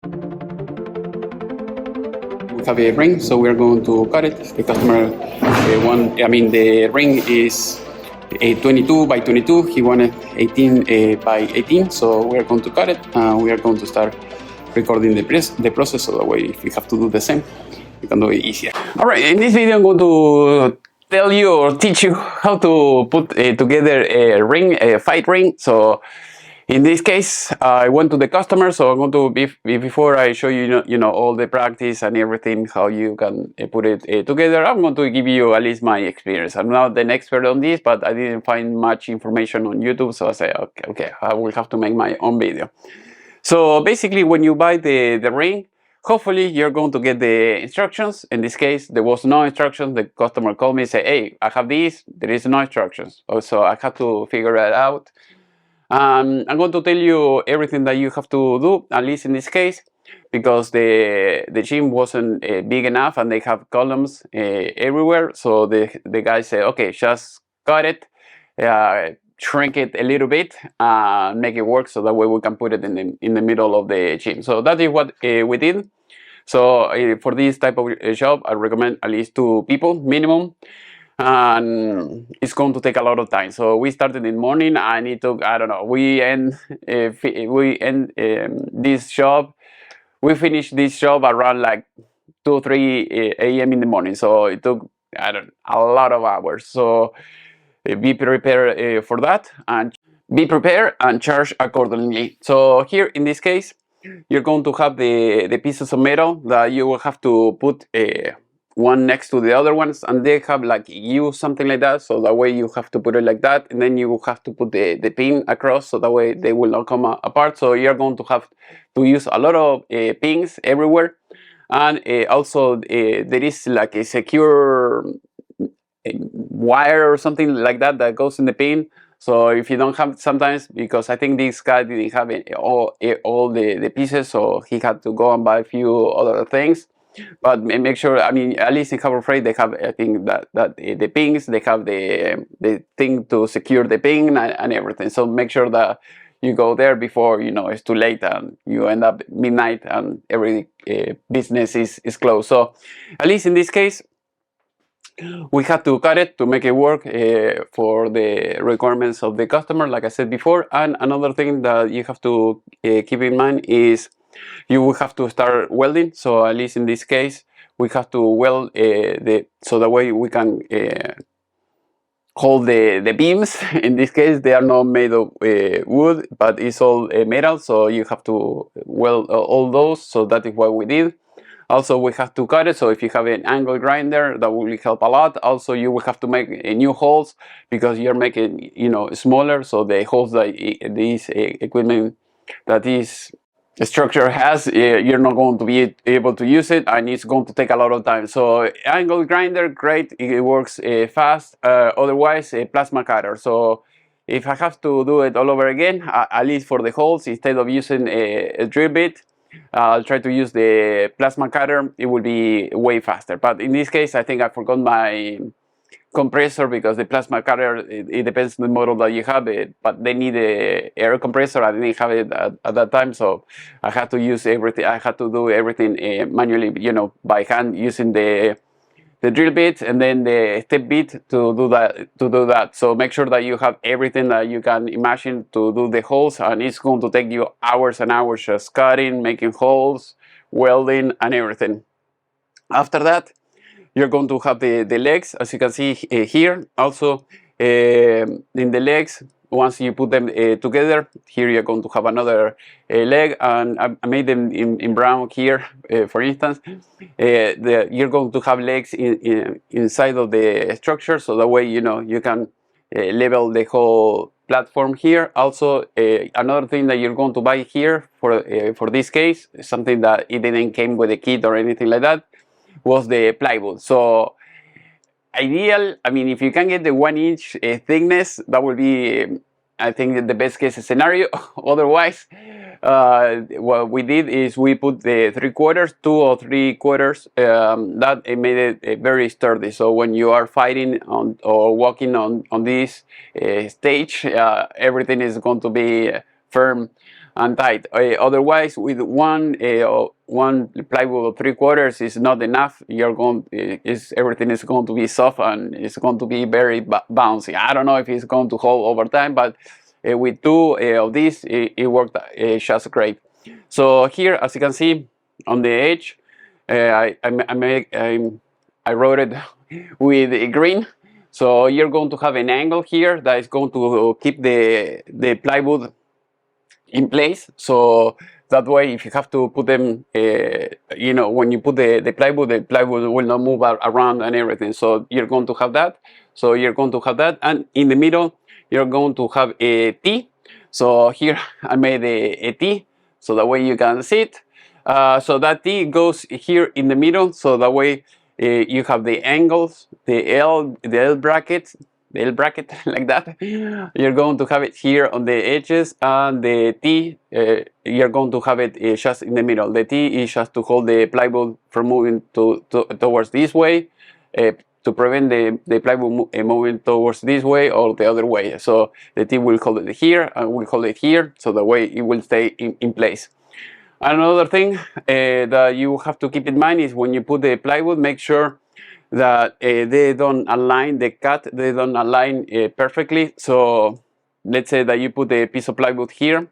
We have a ring, so we're going to cut it. The customer the ring is a 22 by 22. He wanted 18 by 18, so we're going to cut it. We are going to start recording the process, so that way if we have to do the same, we can do it easier. All right, in this video I'm going to tell you or teach you how to put together a ring, a fight ring. So in this case, I went to the customer, so I'm going to before I show you, all the practice and everything, how you can put it together. I'm going to give you at least my experience. I'm not an expert on this, but I didn't find much information on YouTube, so I say, okay, I will have to make my own video. So basically, when you buy the ring, hopefully you're going to get the instructions. In this case, there was no instructions. The customer called me and said, hey, I have this, there is no instructions. So I had to figure it out. I'm going to tell you everything that you have to do, at least in this case, because the gym wasn't big enough and they have columns everywhere. So the guy said, okay, just cut it, shrink it a little bit, make it work, so that way we can put it in the middle of the gym. So that is what we did. So for this type of job, I recommend at least 2 people minimum. And it's going to take a lot of time. So we started in the morning and it took, I don't know, we end this job, we finished this job around like 2 or 3 a.m. in the morning. So it took, I don't know, a lot of hours. So be prepared for that, and be prepared and charge accordingly. So here in this case, you're going to have the pieces of metal that you will have to put one next to the other ones, and they have like U, something like that, so that way you have to put it like that, and then you will have to put the pin across, so that way they will not come apart. So you're going to have to use a lot of pins everywhere, and also there is like a secure wire or something like that that goes in the pin. So if you don't have, sometimes, because I think this guy didn't have all the pieces, so he had to go and buy a few other things. But make sure, I mean, at least in Carbon Freight they have, I think that the pins, they have the thing to secure the pin and everything. So make sure that you go there before, it's too late and you end up midnight and every business is closed. So at least in this case, we had to cut it to make it work for the requirements of the customer, like I said before. And another thing that you have to keep in mind is you will have to start welding. So at least in this case, we have to weld so that way we can hold the beams. In this case, they are not made of wood, but it's all metal. So you have to weld all those. So that is what we did. Also, we have to cut it, so if you have an angle grinder, that will help a lot. Also, you will have to make new holes because you're making, smaller, so the holes that this equipment that this structure has, you're not going to be able to use it, and it's going to take a lot of time. So angle grinder, great, it works fast. Otherwise, a plasma cutter. So if I have to do it all over again, at least for the holes, instead of using a drill bit, I'll try to use the plasma cutter. It will be way faster. But in this case, I think I forgot my compressor, because the plasma cutter, it depends on the model that you have it, but they need a air compressor. I didn't have it at that time, so I had to use everything. I had to do everything manually, by hand, using the drill bit and then the step bit to do that. So make sure that you have everything that you can imagine to do the holes, and it's going to take you hours and hours just cutting, making holes, welding and everything. After that, you're going to have the legs, as you can see here. Also in the legs, once you put them together, here you're going to have another leg, and I made them in brown here, for instance. You're going to have legs inside of the structure, so that way you can level the whole platform here. Also, another thing that you're going to buy here for this case, something that it didn't came with a kit or anything like that, was the plywood. So ideal, I mean, if you can get the 1-inch thickness, that would be, I think, the best case scenario. Otherwise, what we did is we put the 3/4, 2 or 3/4. That it made it very sturdy. So when you are fighting on or walking on this stage, everything is going to be firm and tight. Otherwise, with one plywood of 3/4 is not enough. Everything is going to be soft and it's going to be very bouncy. I don't know if it's going to hold over time, but with two of these, it worked just great. So here, as you can see on the edge, I wrote it with green. So you're going to have an angle here that is going to keep the plywood in place. So that way, if you have to put them, when you put the plywood will not move around and everything. So you're going to have that. So you're going to have that, and in the middle, you're going to have a T. So here I made a T, so that way you can see it. So that T goes here in the middle, so that way you have the angles, the L bracket, like that. You're going to have it here on the edges, and the T, you're going to have it just in the middle. The T is just to hold the plywood from moving towards this way, to prevent the plywood moving towards this way or the other way. So the T will hold it here, and we'll hold it here, so the way it will stay in place. Another thing that you have to keep in mind is when you put the plywood, make sure that they don't align the cut, they don't align perfectly. So let's say that you put a piece of plywood here,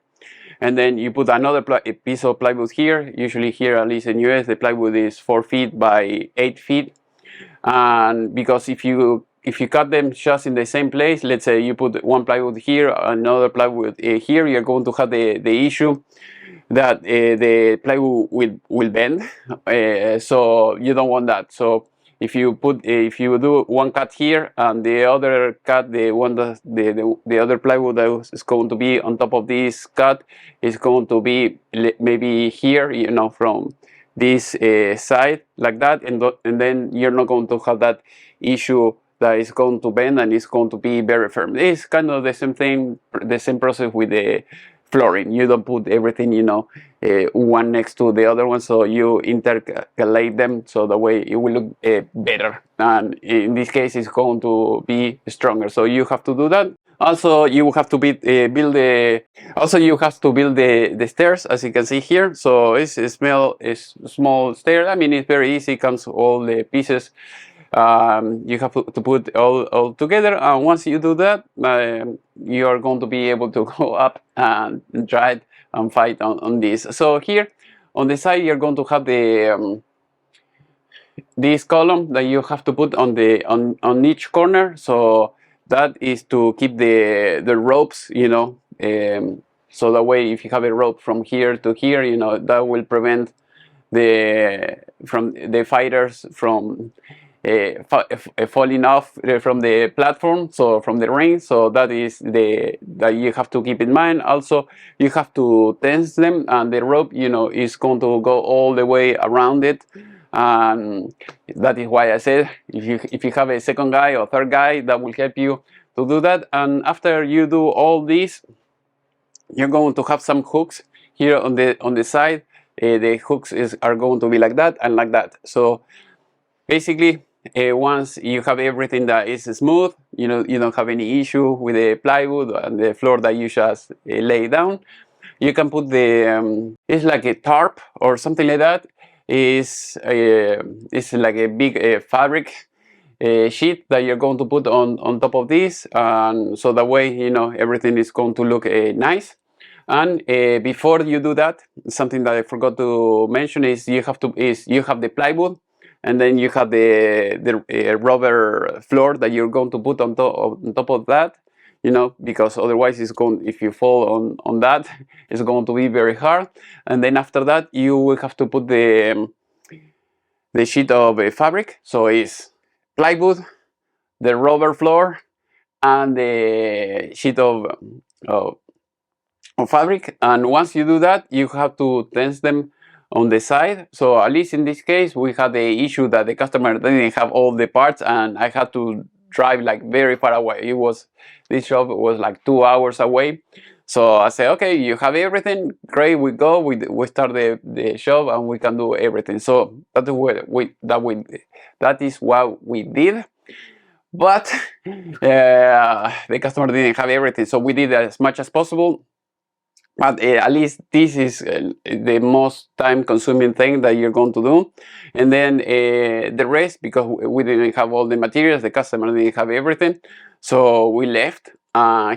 and then you put another piece of plywood here. Usually here, at least in US, the plywood is 4 feet by 8 feet. And because if you cut them just in the same place, let's say you put one plywood here, another plywood here, you're going to have the issue that the plywood will bend. So you don't want that. So if you do one cut here and the other cut, the other plywood that is going to be on top of this cut is going to be maybe here, from this side like that, and then you're not going to have that issue that is going to bend and it's going to be very firm. It's kind of the same thing, the same process with the flooring. You don't put everything, one next to the other one, so you intercalate them, so the way it will look better, and in this case it's going to be stronger. So you have to do that. Also, you have to build the stairs, as you can see here. So it's a small stair. I mean, it's very easy. It comes all the pieces. You have to put all together, and once you do that, you are going to be able to go up and try and fight on this. So here on the side, you're going to have the this column that you have to put on each corner. So that is to keep the ropes, so that way if you have a rope from here to here, that will prevent the fighters from falling off from the platform, so from the ring. So that is that you have to keep in mind. Also, you have to tense them, and the rope, is going to go all the way around it. And that is why I said if you have a second guy or third guy, that will help you to do that. And after you do all this, you're going to have some hooks here on the side. The hooks are going to be like that and like that. So basically, once you have everything that is smooth, you don't have any issue with the plywood and the floor that you just lay down. You can put it's like a tarp or something like that. It's like a big fabric sheet that you're going to put on top of this, and so that way everything is going to look nice. And before you do that, something that I forgot to mention is you have the plywood, and then you have the rubber floor that you're going to put on top of that, because otherwise if you fall on that, it's going to be very hard. And then after that, you will have to put the sheet of fabric. So it's plywood, the rubber floor, and the sheet of fabric. And once you do that, you have to tense them on the side. So at least in this case, we had the issue that the customer didn't have all the parts, and I had to drive like very far away. This shop was like 2 hours away. So I said, okay, you have everything, great, we go, we start the shop and we can do everything. So that is what we did. But the customer didn't have everything, so we did as much as possible. But at least this is the most time-consuming thing that you're going to do. And then the rest, because we didn't have all the materials, the customer didn't have everything, so we left.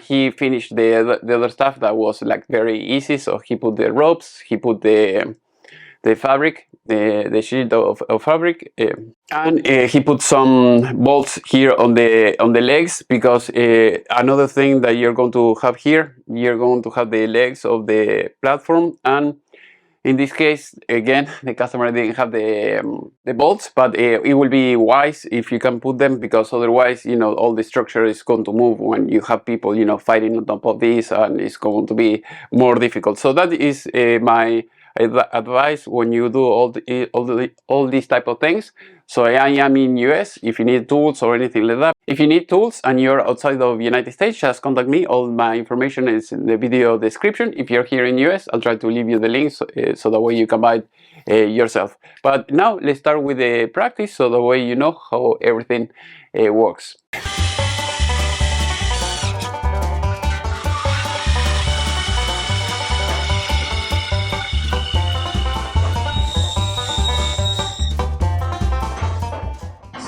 He finished the other stuff that was like very easy. So he put the ropes, he put the fabric, the sheet of fabric, and he put some bolts here on the legs, because another thing that you're going to have here, you're going to have the legs of the platform, and in this case, again, the customer didn't have the bolts, but it will be wise if you can put them, because otherwise, all the structure is going to move when you have people, fighting on top of this, and it's going to be more difficult. So that is my advice when you do all these type of things. So I am in US. If you need tools or anything like that, if you need tools and you're outside of the United States, just contact me. All my information is in the video description. If you're here in US, I'll try to leave you the links so that way you can buy it yourself. But now let's start with the practice, so that way you know how everything works.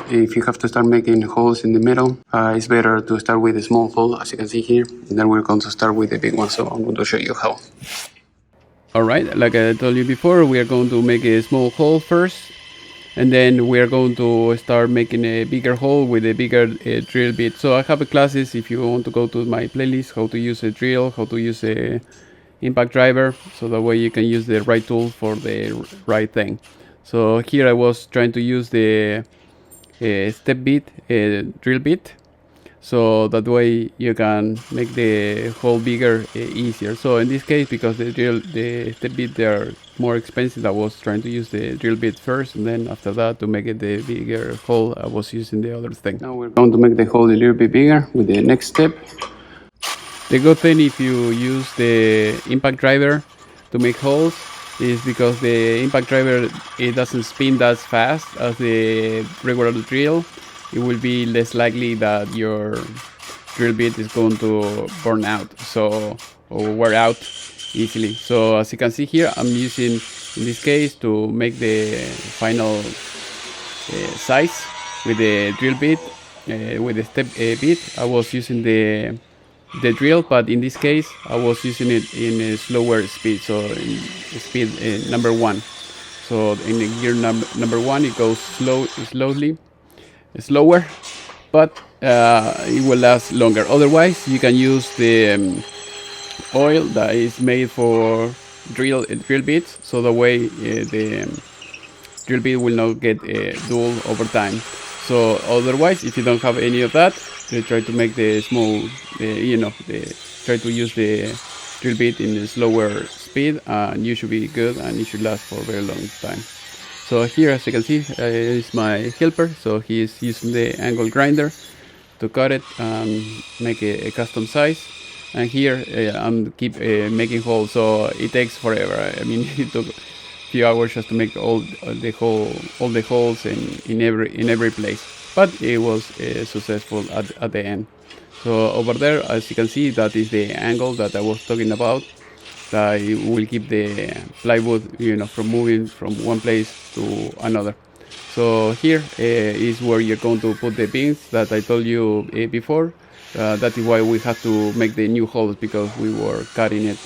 If you have to start making holes in the middle, it's better to start with a small hole, as you can see here, and then we're going to start with the big one, so I'm going to show you how. Alright, like I told you before, we are going to make a small hole first, and then we are going to start making a bigger hole with a bigger drill bit. So I have classes, if you want to go to my playlist, how to use a drill, how to use a impact driver, so that way you can use the right tool for the right thing. So here I was trying to use the step bit, drill bit, so that way you can make the hole bigger easier. So in this case, because the step bit, they are more expensive, I was trying to use the drill bit first, and then after that, to make it the bigger hole, I was using the other thing. Now we're going to make the hole a little bit bigger with the next step. The good thing if you use the impact driver to make holes is because the impact driver, it doesn't spin that fast as the regular drill. It will be less likely that your drill bit is going to burn out, or wear out easily. So as you can see here, I'm using, in this case, to make the final size with the drill bit, with the step bit. I was using the drill, but in this case I was using it in a slower speed, so in speed number 1. So in the gear number 1 it goes slower, but it will last longer. Otherwise you can use the oil that is made for drill bits, so the way the drill bit will not get dull over time. So otherwise, if you don't have any of that, you try to make the small, try to use the drill bit in a slower speed, and you should be good, and it should last for a very long time. So here, as you can see, is my helper. So he is using the angle grinder to cut it and make a custom size. And here I'm keep making holes, so it takes forever. I mean, it took few hours just to make all the holes in every place, but it was successful at the end. So over there, as you can see, that is the angle that I was talking about, that it will keep the plywood from moving from one place to another. So here is where you're going to put the pins that I told you before. That is why we have to make the new holes, because we were cutting it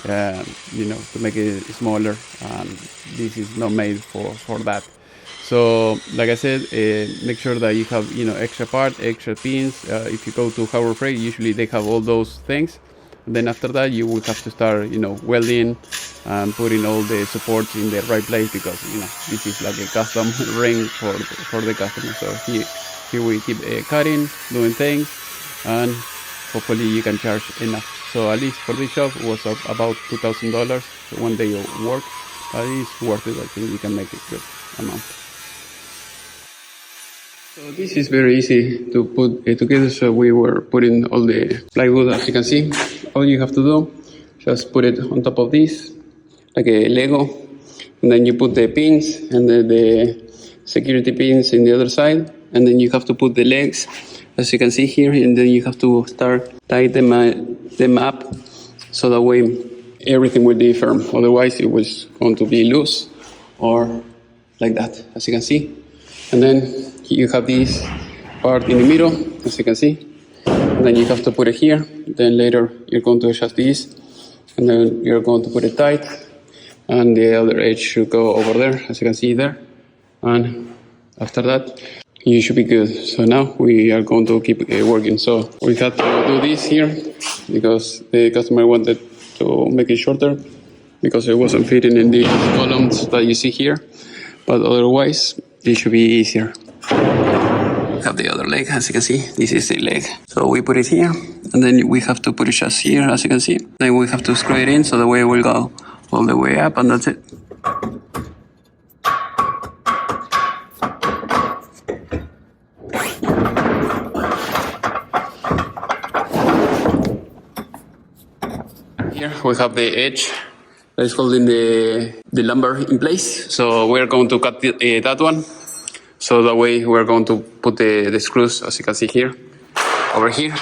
to make it smaller, and this is not made for that. So like I said, make sure that you have extra parts, extra pins. If you go to Harbor Freight, usually they have all those things. And then after that, you will have to start welding and putting all the supports in the right place, because this is like a custom ring for the customer. So here we keep cutting, doing things, and hopefully you can charge enough. So at least for this job it was about $2,000 one day of work. It's worth it. I think you can make a good amount. So this is very easy to put together. So we were putting all the plywood, as you can see. All you have to do, just put it on top of this, like a Lego, and then you put the pins and the security pins in the other side, and then you have to put the legs, as you can see here, and then you have to start tie them up, so that way everything will be firm. Otherwise, it was going to be loose or like that, as you can see. And then you have this part in the middle, as you can see. And then you have to put it here. Then later you're going to adjust this, and then you're going to put it tight. And the other edge should go over there, as you can see there. And after that, you should be good. So now we are going to keep working. So we had to do this here because the customer wanted to make it shorter because it wasn't fitting in the columns that you see here. But otherwise, it should be easier. We have the other leg, as you can see. This is the leg. So we put it here, and then we have to put it just here, as you can see. Then we have to screw it in, so the way it will go all the way up, and that's it. Here we have the edge that is holding the lumber in place. So we're going to cut that one. So that way we're going to put the screws, as you can see here, over here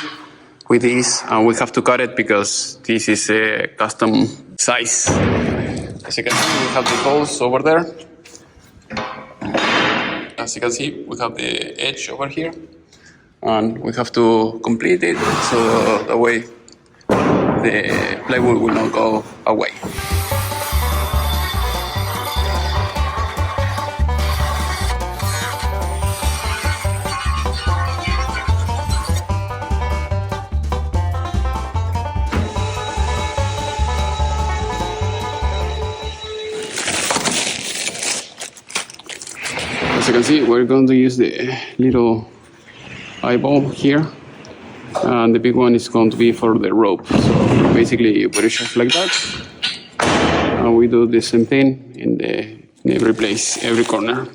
with this. And we have to cut it because this is a custom size. As you can see, we have the holes over there. As you can see, we have the edge over here. And we have to complete it so that way the plywood will not go away. As you can see, we're going to use the little eyeball here, and the big one is going to be for the rope. So basically you put it just like that, and we do the same thing in every place, every corner.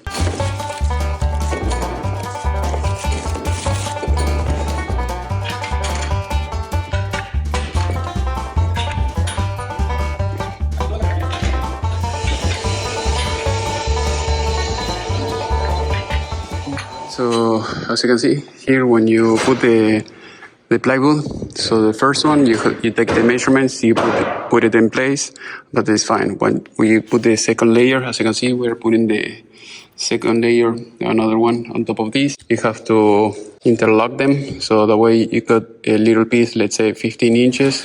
So as you can see here, when you put the plywood, so the first one you take the measurements, you put it in place, that is fine. When we put the second layer, as you can see, we're putting the second layer, another one on top of this. You have to interlock them, so that way you cut a little piece, let's say 15 inches,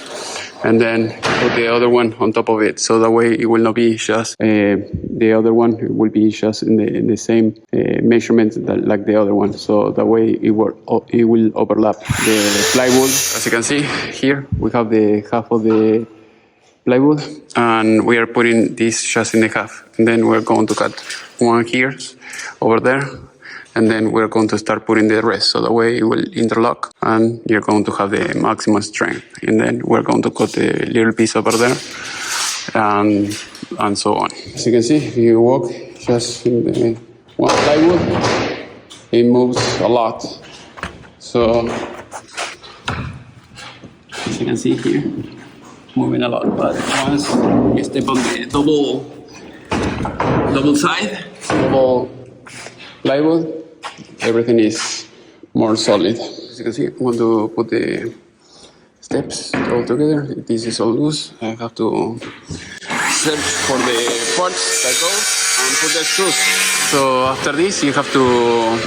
and then put the other one on top of it. So that way it will not be just the other one, it will be just in the same measurements like the other one. So that way it will overlap the plywood. As you can see here, we have the half of the plywood, and we are putting this just in the half. And then we're going to cut one here, over there, and then we're going to start putting the rest. So that way it will interlock, and you're going to have the maximum strength. And then we're going to cut a little piece over there, and so on. As you can see, if you walk just in the one plywood, it moves a lot. So as you can see here, moving a lot. But once you step on the double side, double plywood, everything is more solid. As you can see, I want to put the steps all together. This is all loose. I have to search for the parts that go and put the screws. So after this, you have to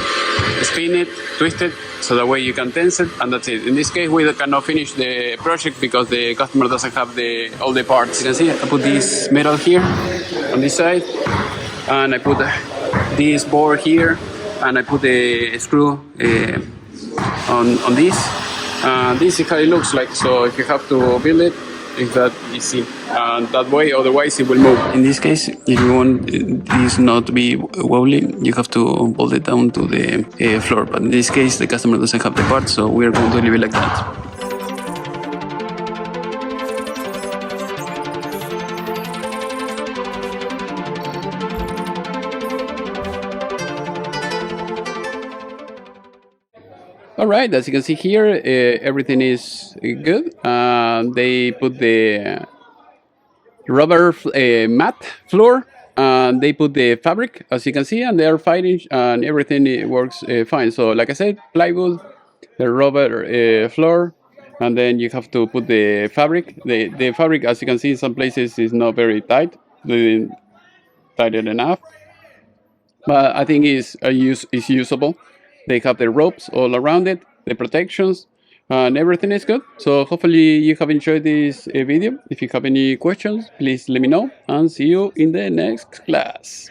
spin it, twist it, so that way you can tense it, and that's it. In this case, we cannot finish the project because the customer doesn't have all the parts. You can see I put this metal here on this side, and I put this board here, and I put the screw on this. This is how it looks like. So if you have to build it, it's that easy, and that way, otherwise it will move. In this case, if you want this not to be wobbly, you have to bolt it down to the floor. But in this case, the customer doesn't have the part, so we're going to leave it like that. All right, as you can see here, everything is good. They put the rubber mat floor, and they put the fabric, as you can see, and they are fighting, and everything works fine. So like I said, plywood, the rubber floor, and then you have to put the fabric. The fabric, as you can see, in some places is not very tight, tight enough, but I think is usable. They have the ropes all around it, the protections, and everything is good. So hopefully you have enjoyed this video. If you have any questions, please let me know, and see you in the next class.